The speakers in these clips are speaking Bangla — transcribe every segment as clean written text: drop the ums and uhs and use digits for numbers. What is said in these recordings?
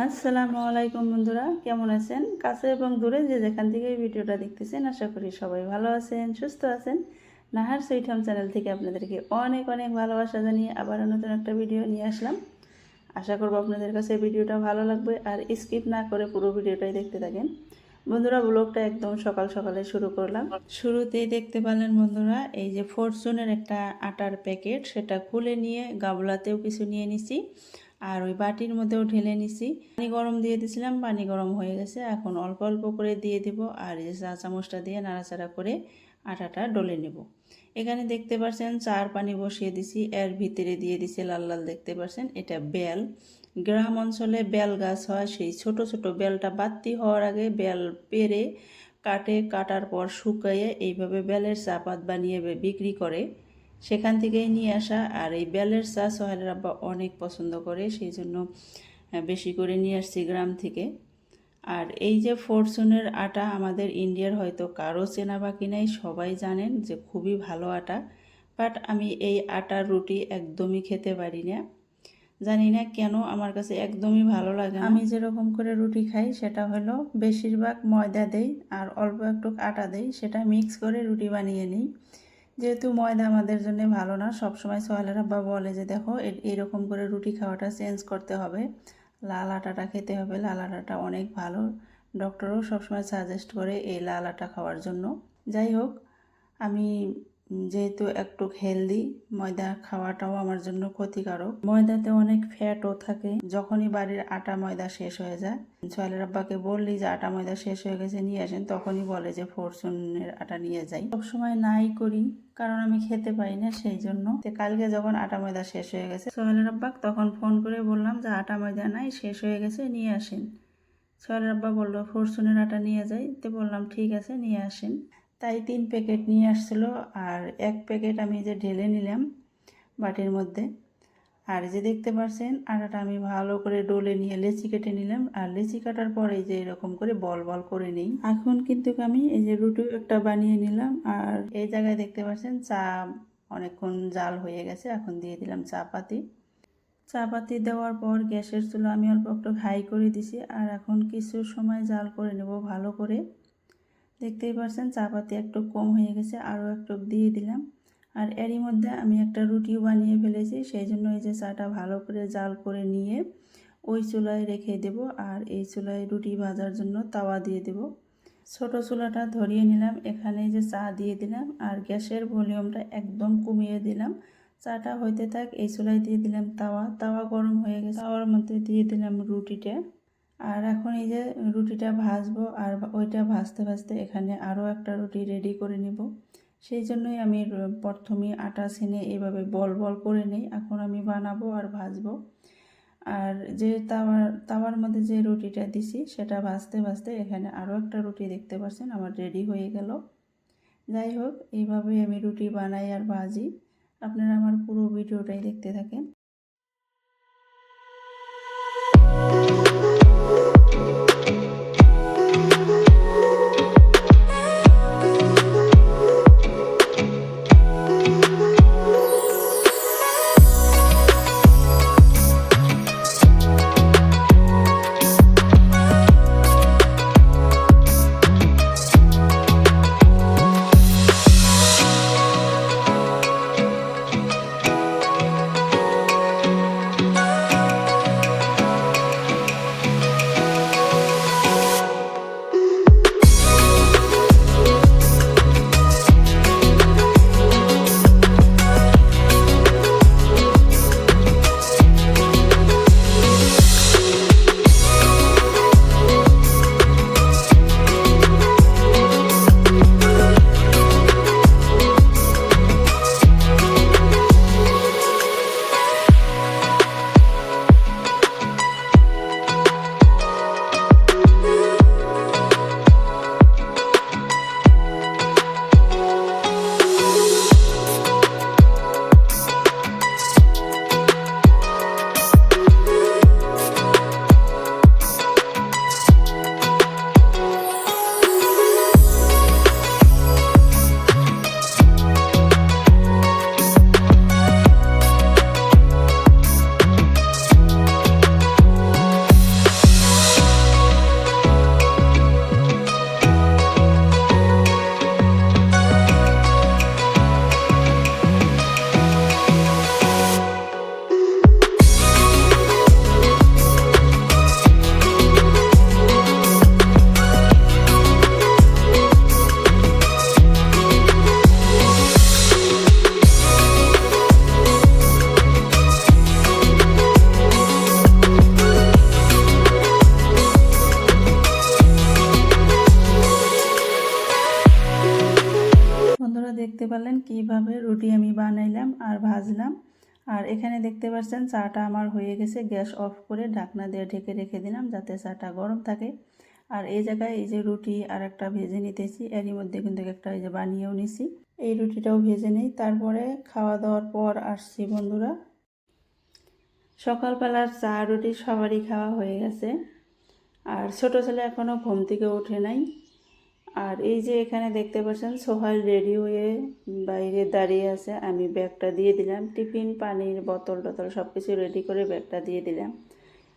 আসসালামু আলাইকুম বন্ধুরা, কেমন আছেন? কাছে এবং দূরে যে যেখান থেকে এই ভিডিওটা দেখতেছেন, আশা করি সবাই ভালো আছেন, সুস্থ আছেন। নাহার সুইট হোম চ্যানেল থেকে আপনাদেরকে অনেক অনেক ভালোবাসা জানিয়ে আবার নতুন একটা ভিডিও নিয়ে আসলাম। আশা করব আপনাদের কাছে ভিডিওটা ভালো লাগবে আর স্কিপ না করে পুরো ভিডিওটাই দেখতে থাকেন। বন্ধুরা, ব্লগটা একদম সকাল সকালে শুরু করলাম। শুরুতেই দেখতে পেলেন বন্ধুরা, এই যে ফরচুনের একটা আটার প্যাকেট, সেটা খুলে নিয়ে গাবলাতেও কিছু নিয়ে নিছি আর ওই বাটির মধ্যেও ঢেলে নিছি। পানি গরম দিয়ে দিয়েছিলাম, পানি গরম হয়ে গেছে। এখন অল্প অল্প করে দিয়ে দিব আর এই চা চামচটা দিয়ে নাড়াচাড়া করে আটাটা ডলে নেব। এখানে দেখতে পাচ্ছেন চার পানি বসিয়ে দিছি, এর ভিতরে দিয়ে দিছি লাল লাল দেখতে পাচ্ছেন, এটা বেল। গ্রাম অঞ্চলে বেল গাছ হয়, সেই ছোট ছোট বেলটা বাতি হওয়ার আগে বেল পেরে কাটার পর শুকাইয়ে এইভাবে বেলের চা পাত বানিয়ে বিক্রি করে, সেখান থেকেই নিয়ে আসা। আর এই বেলের চা সোহেলের আব্বা অনেক পছন্দ করে, সেই জন্য বেশি করে নিয়ে আসছি গ্রাম থেকে। আর এই যে ফরচুনের আটা আমাদের ইন্ডিয়ার হয়তো কারো চেনা বাকি নাই, সবাই জানেন যে খুবই ভালো আটা। বাট আমি এই আটার রুটি একদমই খেতে পারি না, জানি না কেন, আমার কাছে একদমই ভালো লাগে না। আমি যেরকম করে রুটি খাই সেটা হলো বেশিরভাগ ময়দা দেই আর অল্প একটু আটা দেই, সেটা মিক্স করে রুটি বানিয়ে নিই। যেহেতু ময়দা আমাদের জন্য ভালো না, সবসময় সোহেলের আব্বা বলে যে দেখো এরকম করে রুটি খাওয়াটা চেঞ্জ করতে হবে, লাল আটাটা খেতে হবে, লাল আটাটা অনেক ভালো। ডক্টরও সবসময় সাজেস্ট করে এই লাল আটা খাওয়ার জন্য। যাই হোক, আমি যেহেতু একটু হেলদি, ময়দা খাওয়াটাও আমার জন্য ক্ষতিকারক। ময়দাতে অনেক ফ্যাটও থাকে। যখনই বাড়ির আটা ময়দা শেষ হয়ে যায়, সোহেলের আব্বাকে বললি যে আটা ময়দা শেষ হয়ে গেছে নিয়ে আসেন, তখনই বলে যে ফরচুনের আটা নিয়ে যাই। সবসময় নাই করি, কারণ আমি খেতে পাই না, সেই জন্য। কালকে যখন আটা ময়দা শেষ হয়ে গেছে, সোহেলের আব্বাক তখন ফোন করে বললাম যে আটা ময়দা নাই, শেষ হয়ে গেছে, নিয়ে আসেন। সোহেলের আব্বা বললো ফরচুনের আটা নিয়ে যাই, তো বললাম ঠিক আছে নিয়ে আসেন। তাই 3 প্যাকেট নিয়ে আসছিল আর 1 প্যাকেট আমি যে ঢেলে নিলাম বাটির মধ্যে। আর যে দেখতে পাচ্ছেন আটাটা আমি ভালো করে ডলে নিয়ে লেচি কেটে নিলাম, আর লেচি কাটার পর এই যে এরকম করে বল বল করে নিই। এখন কিন্তু আমি এই যে রুটি একটা বানিয়ে নিলাম। আর এই জায়গায় দেখতে পাচ্ছেন চা অনেকক্ষণ জাল হয়ে গেছে, এখন দিয়ে দিলাম চা পাতি দেওয়ার পর গ্যাসের চুলা আমি অল্প একটু হাই করে দিছি। আর এখন কিছু সময় জাল করে নেব ভালো করে। দেখতেই পাচ্ছেন চা পাতি একটু কম হয়ে গেছে, আরও একটু দিয়ে দিলাম। আর এরই মধ্যে আমি একটা রুটিও বানিয়ে ফেলেছি, সেই জন্য এই যে চাটা ভালো করে জাল করে নিয়ে ওই চুলায় রেখে দেব। আর এই চুলায় রুটি ভাজার জন্য তাওয়া দিয়ে দেব। ছোট চুলাটা ধরিয়ে নিলাম, এখানে যে চা দিয়ে দিলাম আর গ্যাসের ভলিউমটা একদম কমিয়ে দিলাম। চাটা হইতে থাক, এই চুলায় দিয়ে দিলাম তাওয়া গরম হয়ে গেছে, তাওয়ার মধ্যে দিয়ে দিলাম রুটিটা। আর এখন এই যে রুটিটা ভাজবো, আর ওইটা ভাজতে ভাজতে এখানে আরও একটা রুটি রেডি করে নিব। সেই জন্যই আমি প্রথমে আটা ছেনে এইভাবে বল বল করে নিই। এখন আমি বানাবো আর ভাজবো। আর যে তাওয়ার মধ্যে যে রুটিটা দিছি সেটা ভাজতে ভাজতে এখানে আরও একটা রুটি দেখতে পাচ্ছেন আমার রেডি হয়ে গেল। যাই হোক, এইভাবেই আমি রুটি বানাই আর ভাজি। আপনারা আমার পুরো ভিডিওটাই দেখতে থাকেন। দেখতে পারলেন কিভাবে রুটি আমি বানাইলাম আর ভাজলাম। আর এখানে দেখতে পাচ্ছেন চাটা আমার হয়ে গেছে। গ্যাস অফ করে ঢাকনা দিয়ে ঢেকে রেখে দিলাম যাতে চাটা গরম থাকে। আর এই জায়গায় এই যে রুটি আর একটা ভেজে নিতেছি, এরই মধ্যে কিন্তু একটা এই যে বানিয়েও নিছি। এই রুটিটাও ভেজে নিই, তারপরে খাওয়া দাওয়ার পর আসছি বন্ধুরা। সকালবেলার চা রুটি সবারই খাওয়া হয়ে গেছে, আর ছোট ছেলে এখনও ঘুম থেকে ওঠে নাই। আর এই যে এখানে দেখতে পাচ্ছেন সোহাইল রেডি হয়ে বাইরে দাঁড়িয়ে আছে। আমি ব্যাগটা দিয়ে দিলাম, টিফিন পানির বোতল টোতল সব কিছু রেডি করে ব্যাগটা দিয়ে দিলাম।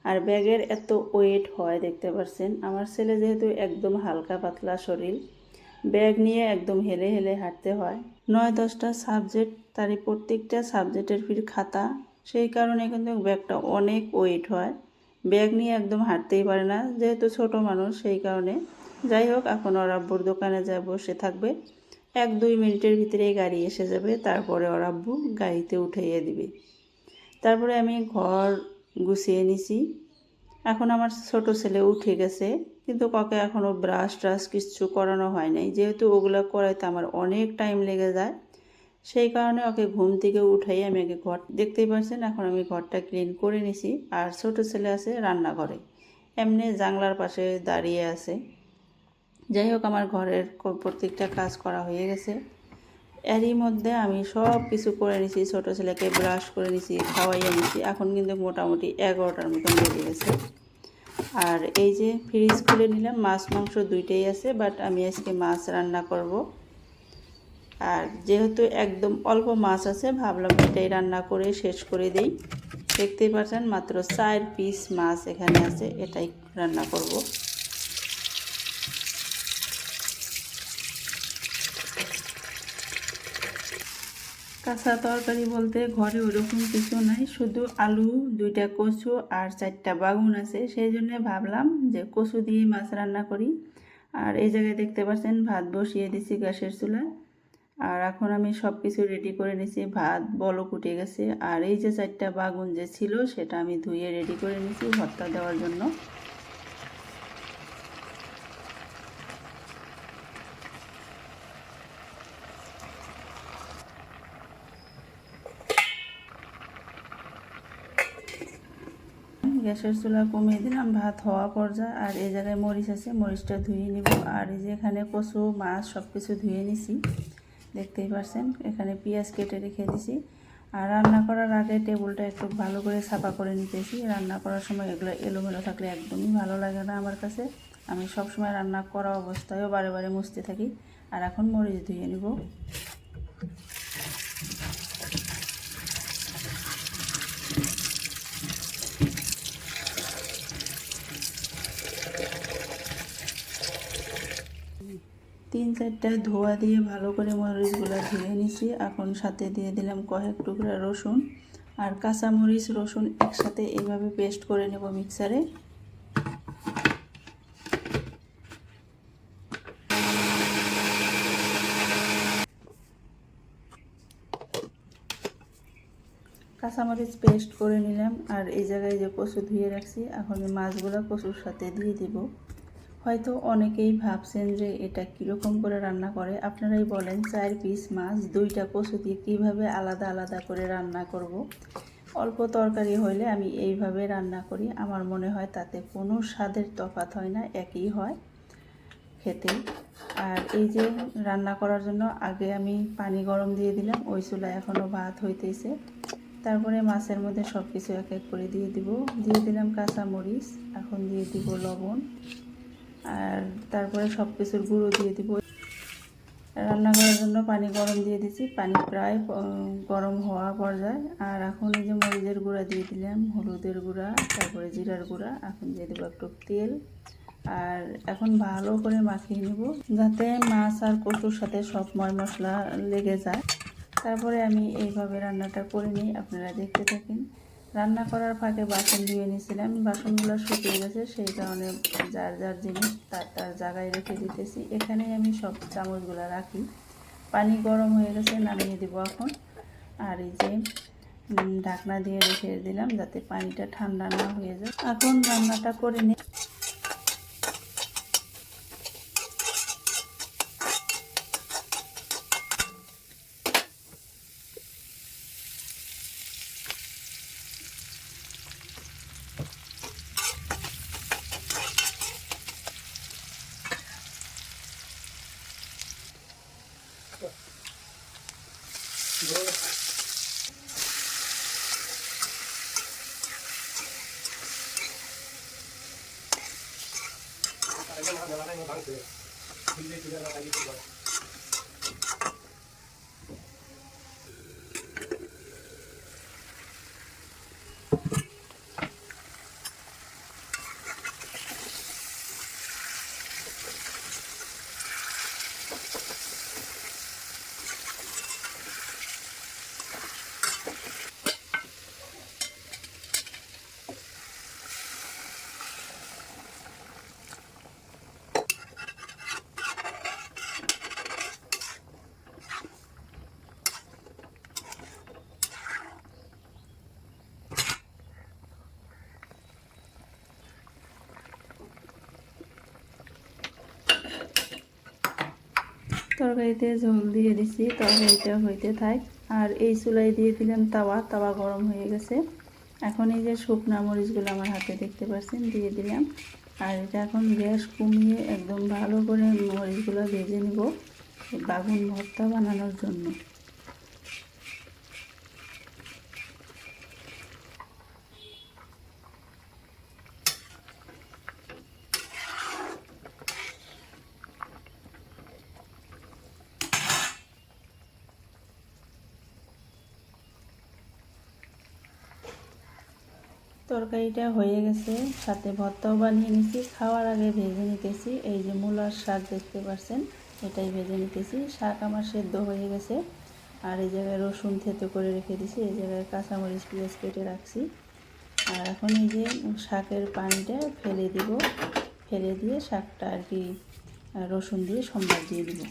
আর ব্যাগের এত ওয়েট হয় দেখতে পাচ্ছেন। আমার ছেলে যেহেতু একদম হালকা পাতলা শরীর, ব্যাগ নিয়ে একদম হেলে হেলে হাঁটতে হয়। 9-10টা সাবজেক্ট, তারই প্রত্যেকটা সাবজেক্টের ফির খাতা, সেই কারণে কিন্তু ব্যাগটা অনেক ওয়েট হয়। ব্যাগ নিয়ে একদম হাঁটতেই পারে না, যেহেতু ছোট মানুষ সেই কারণে। যাই হোক, এখন ওর আব্বুর দোকানে যায় বসে থাকবে। 1-2 মিনিটের ভিতরেই গাড়ি এসে যাবে, তারপরে ওর আব্বু গাড়িতে উঠাইয়ে দিবে। তারপরে আমি ঘর গুছিয়ে নিছি। এখন আমার ছোট ছেলে উঠে গেছে, কিন্তু কাউকে এখনও ব্রাশ ট্রাশ কিছু করানো হয় নাই, যেহেতু ওগুলো করাইতে আমার অনেক টাইম লেগে যায়। সেই কারণে ওকে ঘুম থেকে উঠাই আমি আগে ঘর, দেখতেই পাচ্ছেন এখন আমি ঘরটা ক্লিন করে নিছি। আর ছোট ছেলে আছে রান্নাঘরে, এমনি জানলার পাশে দাঁড়িয়ে আছে। যাই হোক, আমার ঘরের প্রত্যেকটা কাজ করা হয়ে গেছে। এরই মধ্যে আমি সব কিছু করে নিছি, ছোট ছেলেকে ব্রাশ করে নিছি, খাওয়াইয়ে নিছি। এখন কিন্তু মোটামুটি 11টার মতন বেজে গেছে। আর এই যে ফ্রিজ খুলে নিলাম, মাছ মাংস দুইটাই আছে, বাট আমি আজকে মাছ রান্না করব। আর যেহেতু একদম অল্প মাছ আছে, ভাবলাম এটাই রান্না করে শেষ করে দেই। দেখতেই পাচ্ছেন মাত্র 4 পিস মাছ এখানে আছে, এটাই রান্না করব। কাঁচা তরকারি বলতে ঘরে ওরকম কিছু নাই, শুধু আলু, 2টা কচু আর 4টা বাগুন আছে। সেই জন্য ভাবলাম যে কচু দিয়ে মাছ রান্না করি। আর এই জায়গায় দেখতে পাচ্ছেন ভাত বসিয়ে দিছি গ্যাসের চুলায়। আর এখন আমি সব কিছু রেডি করে নিছি, ভাত বলক উঠে গেছে। আর এই যে 4টা বাগুন যে ছিল সেটা আমি ধুয়ে রেডি করে নিছি ভর্তা দেওয়ার জন্য। গ্যাসের চুলা কমিয়ে দিলাম, ভাত হওয়া পর্যায়ে। আর এই জায়গায় মরিচ আছে, মরিচটা ধুয়ে নিব। আর এই যে এখানে কচু মাছ সব কিছু ধুয়ে নিছি, দেখতেই পাচ্ছেন। এখানে পেঁয়াজ কেটে রেখে দিছি। আর রান্না করার আগে টেবিলটা একটু ভালো করে সাফা করে নিতেছি। রান্না করার সময় এগুলো এলোমেলো থাকলে একদমই ভালো লাগে না আমার কাছে। আমি সব সময় রান্না করা অবস্থায়ও বারে বারে মুছতে থাকি। আর এখন মরিচ ধুয়ে নিব। 3-4টা ধোয়া দিয়ে ভালো করে মরিচগুলো ধুয়ে নিছি। এখন সাথে দিয়ে দিলাম কয়েক টুকরা রসুন আর কাঁচা মরিচ রসুন একসাথে এইভাবে পেস্ট করে নেব মিক্সারে। কাঁচামরিচ পেস্ট করে নিলাম। আর এই জায়গায় যে কচু ধুয়ে রাখছি, এখন এই মাছগুলো কচুর সাথে দিয়ে দিব। হয়তো অনেকেই ভাবছেন যে এটা কীরকম করে রান্না করে, আপনারাই বলেন। 4 পিস মাছ 2টা কচু দিয়ে কীভাবে আলাদা আলাদা করে রান্না করব। অল্প তরকারি হইলে আমি এইভাবে রান্না করি, আমার মনে হয় তাতে কোনো স্বাদের তফাৎ হয় না, একই হয় খেতে। আর এই যে রান্না করার জন্য আগে আমি পানি গরম দিয়ে দিলাম, ওই চুলায় এখনও ভাত হইতেছে। তারপরে মাছের মধ্যে সব কিছু এক এক করে দিয়ে দিলাম কাঁচা মরিচ, এখন দিয়ে দিব লবণ। আর তারপরে সব কিছুর গুঁড়ো দিয়ে দিব। রান্না করার জন্য পানি গরম দিয়ে দিছি, পানি প্রায় গরম হওয়া পর্যায়ে। আর এখন এই যে মরিচের গুঁড়া দিয়ে দিলাম, হলুদের গুঁড়া, তারপরে জিরার গুঁড়া, এখন দিয়ে দেবো একটু তেল। আর এখন ভালো করে মাখিয়ে নেব যাতে মাছ আর কচুর সাথে সব ময় মশলা লেগে যায়। তারপরে আমি এইভাবে রান্নাটা করে নিই, আপনারা দেখতে থাকেন। রান্না করার ফাঁকে বাসন ধুয়ে নিয়েছিলাম, বাসনগুলো শুকিয়ে গেছে, সেই কারণে যার যার জিনিস তার তার জায়গায় রেখে দিতেছি। এখানেই আমি সব চামচগুলো রাখি। পানি গরম হয়ে গেছে, নামিয়ে দিব এখন। আর এই যে ঢাকনা দিয়ে রেখে দিলাম যাতে পানিটা ঠান্ডা না হয়ে যায়। এখন রান্নাটা করে নিই। তরকারিতে ঝোল দিয়ে দিছি, তরকারিটা হইতে থাক। আর এই চুলায় দিয়ে দিলাম তাওয়া, তাওয়া গরম হয়ে গেছে। এখন এই যে শুকনা মরিচগুলো আমার হাতে দেখতে পাচ্ছেন দিয়ে দিলাম। আর এটা এখন গ্যাস কমিয়ে একদম ভালো করে মরিচগুলো ভেজে নিব বাগুন ভর্তা বানানোর জন্য। তরকারিটা হয়ে গেছে, সাথে ভর্তাও বানিয়ে নিছি। খাওয়ার আগে ভেজে নিতেছি। এই যে মূলার শাক দেখতে পাচ্ছেন, এটাই ভেজে নিতেছি। শাক আমার সেদ্ধ হয়ে গেছে। আর এই জায়গায় রসুন থেতো করে রেখে দিছি, এই জায়গায় কাঁচামরিচ পেঁয়াজ কেটে রাখছি। আর এখন এই যে শাকের পানিটা ফেলে দিব, ফেলে দিয়ে শাকটা আর কি রসুন দিয়ে সম্বার দিয়ে দিব।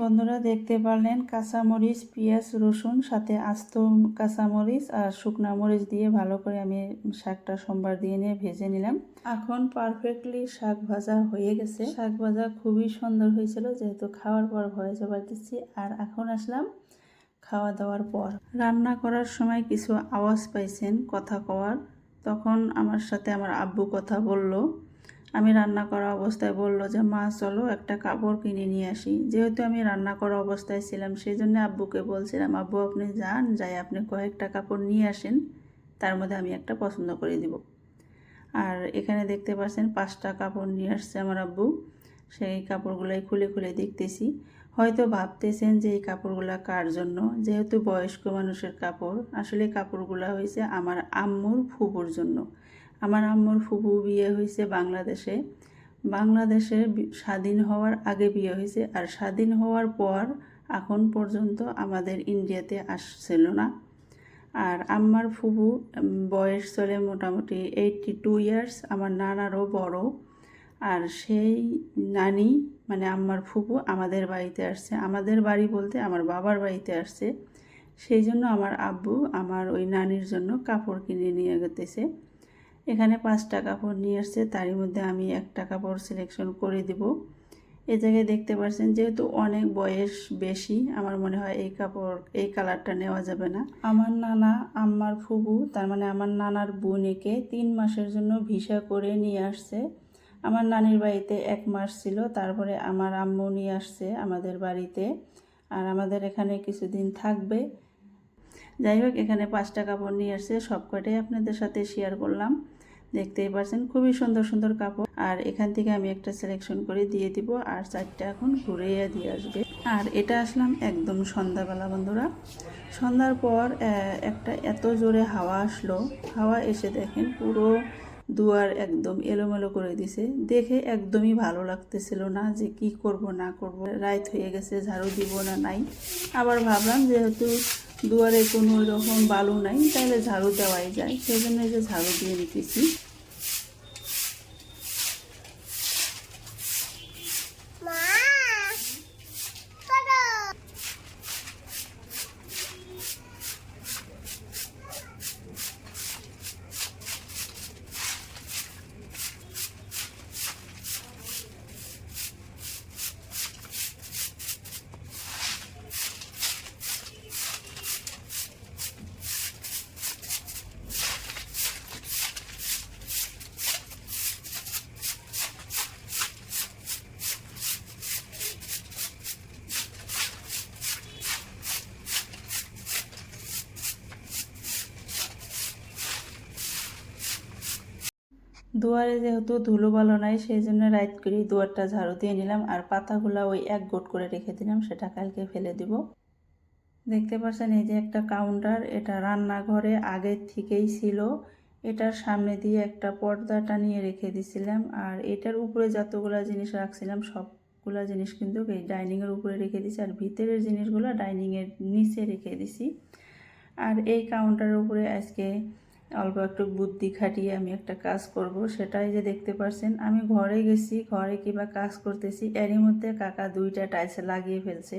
বন্ধুরা দেখতে পারলেন কাঁচামরিচ পেঁয়াজ রসুন সাথে আস্ত কাঁচামরিচ আর শুকনা মরিচ দিয়ে ভালো করে আমি শাকটা সম্বার দিয়ে নিয়ে ভেজে নিলাম। এখন পারফেক্টলি শাক ভাজা হয়ে গেছে। শাক ভাজা খুবই সুন্দর হয়েছিল, যেহেতু খাওয়ার পর ভয়েস ওভার দিচ্ছি। আর এখন আসলাম খাওয়া দাওয়ার পর। রান্না করার সময় কিছু আওয়াজ পাইছেন কথা কওয়ার, তখন আমার সাথে আমার আব্বু কথা বলল। আমি রান্না করা অবস্থায় বলল যে মা চলো একটা কাপড় কিনে নিয়ে আসি। যেহেতু আমি রান্না করা অবস্থায় ছিলাম, সেই জন্য আব্বুকে বলছিলাম আব্বু আপনি যান, যাই আপনি কয়েকটা কাপড় নিয়ে আসেন, তার মধ্যে আমি একটা পছন্দ করে দিব। আর এখানে দেখতে পাচ্ছেন 5টা কাপড় নিয়ে আসছে আমার আব্বু। সেই কাপড়গুলাই খুলে খুলে দেখতেছি। হয়তো ভাবতেছেন যে এই কাপড়গুলা কার জন্য, যেহেতু বয়স্ক মানুষের কাপড়। আসলে কাপড়গুলা হয়েছে আমার আম্মুর ফুপুর জন্য। আমার আম্মুর ফুপু বিয়ে হয়েছে বাংলাদেশে। বাংলাদেশে স্বাধীন হওয়ার আগে বিয়ে হয়েছে, আর স্বাধীন হওয়ার পর এখন পর্যন্ত আমাদের ইন্ডিয়াতে আসছিল না। আর আমার ফুবু বয়স চলে মোটামুটি 82 ইয়ার্স, আমার নানারও বড়। আর সেই নানি মানে আমার ফুপু আমাদের বাড়িতে আসছে, আমাদের বাড়ি বলতে আমার বাবার বাড়িতে আসছে। সেই জন্য আমার আব্বু আমার ওই নানির জন্য কাপড় কিনে নিয়ে গেতেছে। এখানে 5টা কাপড় নিয়ে আসছে, তারই মধ্যে আমি একটা কাপড় সিলেকশন করে দিব। এই জায়গায় দেখতে পাচ্ছেন যেহেতু অনেক বয়স বেশি, আমার মনে হয় এই কাপড় এই কালারটা নেওয়া যাবে না। আমার নানা আমার ফুবু তার মানে আমার নানার বোনেকে 3 মাসের জন্য ভিসা করে নিয়ে আসছে। আমার নানির বাড়িতে 1 মাস ছিল, তারপরে আমার আম্মু নিয়ে আসছে আমাদের বাড়িতে, আর আমাদের এখানে কিছুদিন থাকবে। যাই হোক, এখানে 5টা কাপড় নিয়ে আসছে, সব কটাই আপনাদের সাথে শেয়ার করলাম। দেখতেই পাচ্ছেন খুবই সুন্দর সুন্দর কাপড়। আর এখান থেকে আমি একটা সিলেকশন করে দিয়ে দিব, আর 4টা এখন ঘুরিয়ে দিয়ে আসবে। আর এটা আসলাম একদম সন্ধ্যাবেলা বন্ধুরা। সন্ধ্যার পর একটা এত জোরে হাওয়া আসলো, হাওয়া এসে দেখেন পুরো দুয়ার একদম এলোমেলো করে দিছে। দেখে একদমই ভালো লাগতেছিল না যে কি করব না করব, রাত হয়ে গেছে, ঝাড়ু দিব না নাই। আবার ভাবলাম যেহেতু দুয়ারে কোনো রকম বালু নাই, তাহলে ঝাড়ু দেওয়াই যায়, সেজন্য যে ঝাড়ু দিয়ে নিতেছি। দুয়ারে যেহেতু ধুলো বালো নাই, সেই জন্য রাত করে দুয়ারটা ঝাড়ু দিয়ে নিলাম, আর পাতাগুলা ওই 1 গোট করে রেখে দিলাম, সেটা কালকে ফেলে দিব। দেখতে পাচ্ছেন এই যে একটা কাউন্টার, এটা রান্নাঘরে আগের থেকেই ছিল। এটার সামনে দিয়ে একটা পর্দা টানিয়ে রেখে দিছিলাম, আর এটার উপরে যতগুলা জিনিস রাখছিলাম সবগুলা জিনিস কিন্তু এই ডাইনিংয়ের উপরে রেখে দিছি, আর ভিতরের জিনিসগুলো ডাইনিংয়ের নিচে রেখে দিছি। আর এই কাউন্টারের উপরে আজকে অল্প একটু বুদ্ধি খাটিয়ে আমি একটা কাজ করব, সেটাই যে দেখতে পাচ্ছেন। আমি ঘরে গেছি, ঘরে কিবা কাজ করতেছি, এরই মধ্যে কাকা 2টা টাইলস লাগিয়ে ফেলছে।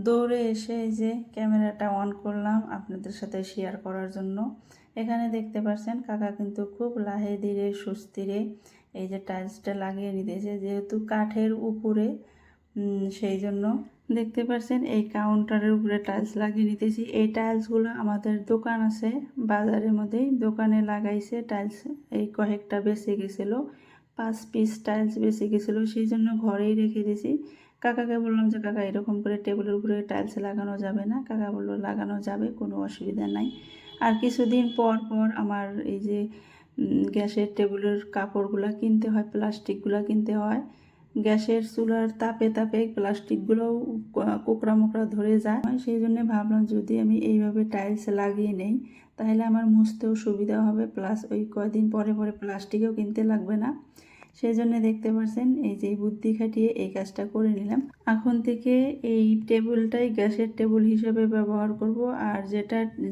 দৌড়ে এসে এই যে ক্যামেরাটা অন করলাম আপনাদের সাথে শেয়ার করার জন্য। এখানে দেখতে পাচ্ছেন কাকা কিন্তু খুব লাহে ধীরে সুস্থিরে এই যে টাইলসটা লাগিয়ে নিতেছে, যেহেতু কাঠের উপরে সেই জন্য দেখতে পাচ্ছেন এই কাউন্টারের উপরে টাইলস লাগিয়ে নিতেছি। এই টাইলসগুলো আমাদের দোকান আছে বাজারের মধ্যেই, দোকানে লাগাইছে টাইলস। এই কয়েকটা বেঁচে গেছিলো, 5 পিস টাইলস বেঁচে গেছিলো, সেই জন্য ঘরেই রেখে দিয়েছি। কাকাকে বললাম যে কাকা এরকম করে টেবিলের উপরে টাইলস লাগানো যাবে না? কাকা বললো লাগানো যাবে, কোনো অসুবিধা নাই। আর কিছুদিন পর পর আমার এই যে গ্যাসের টেবিলের কাপড়গুলো কিনতে হয়, প্লাস্টিকগুলো কিনতে হয়। গ্যাসের চুলার তাপে তাপে প্লাস্টিকগুলোও কোকড়া মোকড়া ধরে যায়, সেই জন্য ভাবলাম যদি আমি এইভাবে টাইলস লাগিয়ে নেই তাহলে আমার মুছতেও সুবিধা হবে, প্লাস ওই কয়দিন পরে পরে প্লাস্টিকও কিনতে লাগবে না। সেই জন্য দেখতে পাচ্ছেন এই যে বুদ্ধি খাটিয়ে এই কাজটা করে নিলাম। এখন থেকে এই টেবিলটাই গ্যাসের টেবিল হিসেবে ব্যবহার করব, আর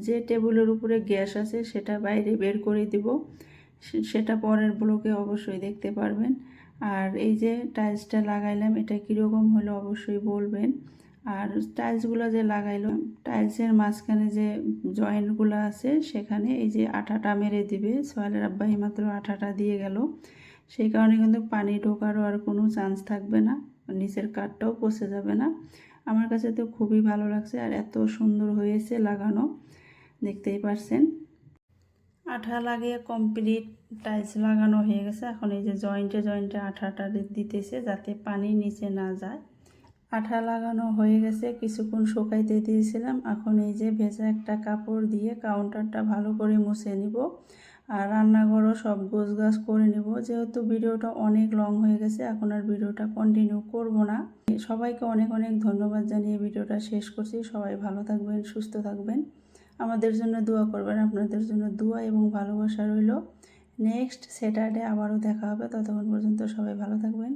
যে টেবিলের উপরে গ্যাস আছে সেটা বাইরে বের করে দিব, সেটা পরের ব্লগে অবশ্যই দেখতে পারবেন। আর এই যে টাইলসটা লাগাইলাম, এটা কীরকম হলো অবশ্যই বলবেন। আর টাইলসগুলো যে লাগাইলাম, টাইলসের মাঝখানে যে জয়েন্টগুলো আছে সেখানে এই যে আঠাটা মেরে দিবে। সোহেলের আব্বাই মাত্র আঠাটা দিয়ে গেল, সেই কারণে কিন্তু পানি ঢোকারও আর কোনো চান্স থাকবে না, নিচের কাঠটাও পচে যাবে না। আমার কাছে তো খুবই ভালো লাগছে, আর এত সুন্দর হয়েছে লাগানো, দেখতেই পারছেন। আঠা লাগিয়ে কমপ্লিট টাইলস লাগানো হয়ে গেছে। এখন এই যে জয়েন্টে জয়েন্টে আঠাটা দিতেছে যাতে পানি নিচে না যায়। আঠা লাগানো হয়ে গেছে, কিছুক্ষণ শুকাইতে দিয়েছিলাম। এখন এই যে ভেজা একটা কাপড় দিয়ে কাউন্টারটা ভালো করে মুছে নিব, আর রান্নাঘরও সব গোছগাছ করে নিব। যেহেতু ভিডিওটা অনেক লং হয়ে গেছে, এখন আর ভিডিওটা কন্টিনিউ করব না। সবাইকে অনেক অনেক ধন্যবাদ জানিয়ে ভিডিওটা শেষ করছি। সবাই ভালো থাকবেন, সুস্থ থাকবেন, আমাদের জন্য দোয়া করবেন। আপনাদের জন্য দোয়া এবং ভালোবাসা রইল। নেক্সট স্যাটারডে আবারও দেখা হবে, ততক্ষণ পর্যন্ত সবাই ভালো থাকবেন।